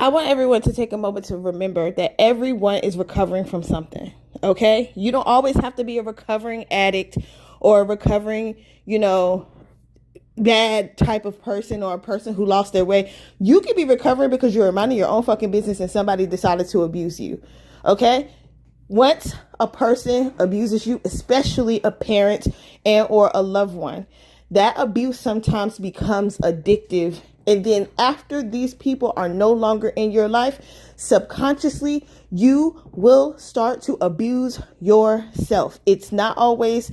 I want everyone to take a moment to remember that everyone is recovering from something. Okay? You don't always have to be a recovering addict or a recovering, bad type of person or a person who lost their way. You could be recovering because you're minding your own fucking business and somebody decided to abuse you. Okay? Once a person abuses you, especially a parent and or a loved one, that abuse sometimes becomes addictive. And then after these people are no longer in your life, subconsciously, you will start to abuse yourself. It's not always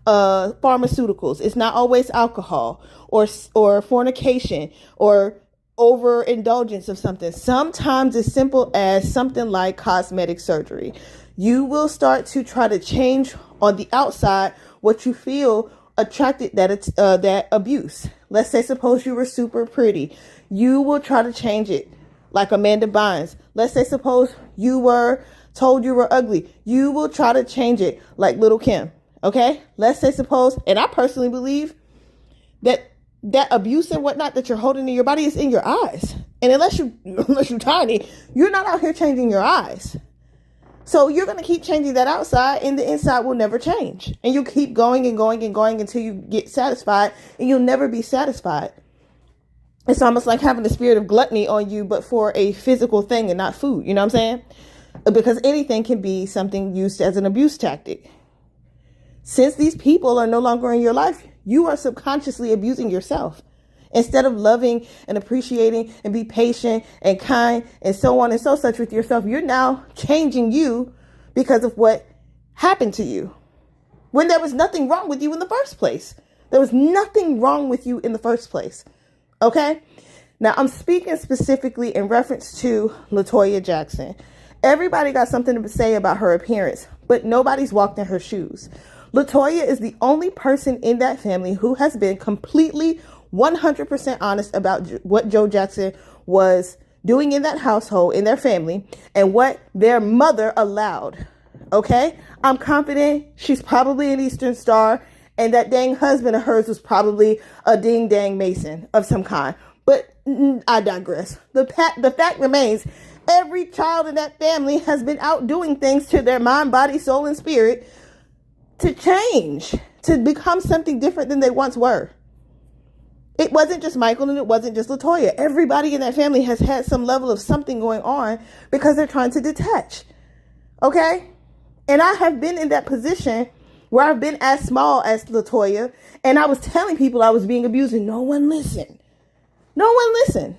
pharmaceuticals. It's not always alcohol or fornication or overindulgence of something. Sometimes it's simple as something like cosmetic surgery. You will start to try to change on the outside what you feel attracted that abuse. Let's say suppose you were super pretty. You will try to change it like Amanda Bynes. Let's say suppose you were told you were ugly. You will try to change it like Little Kim. Okay? Let's say suppose, and I personally believe that abuse and whatnot that you're holding in your body is in your eyes. And unless you're tiny, you're not out here changing your eyes. So you're going to keep changing that outside and the inside will never change. And you keep going and going and going until you get satisfied and you'll never be satisfied. It's almost like having the spirit of gluttony on you, but for a physical thing and not food. You know what I'm saying? Because anything can be something used as an abuse tactic. Since these people are no longer in your life, you are subconsciously abusing yourself. Instead of loving and appreciating and be patient and kind and so on and so such with yourself, you're now changing you because of what happened to you. When there was nothing wrong with you in the first place. There was nothing wrong with you in the first place. Okay? Now, I'm speaking specifically in reference to LaToya Jackson. Everybody got something to say about her appearance, but nobody's walked in her shoes. LaToya is the only person in that family who has been completely 100% honest about what Joe Jackson was doing in that household, in their family, and what their mother allowed. Okay? I'm confident she's probably an Eastern Star, and that dang husband of hers was probably a ding dang Mason of some kind. But I digress. The fact remains, every child in that family has been out doing things to their mind, body, soul, and spirit to change, to become something different than they once were. It wasn't just Michael and it wasn't just LaToya. Everybody in that family has had some level of something going on because they're trying to detach. Okay? And I have been in that position where I've been as small as LaToya and I was telling people I was being abused and no one listened. No one listened.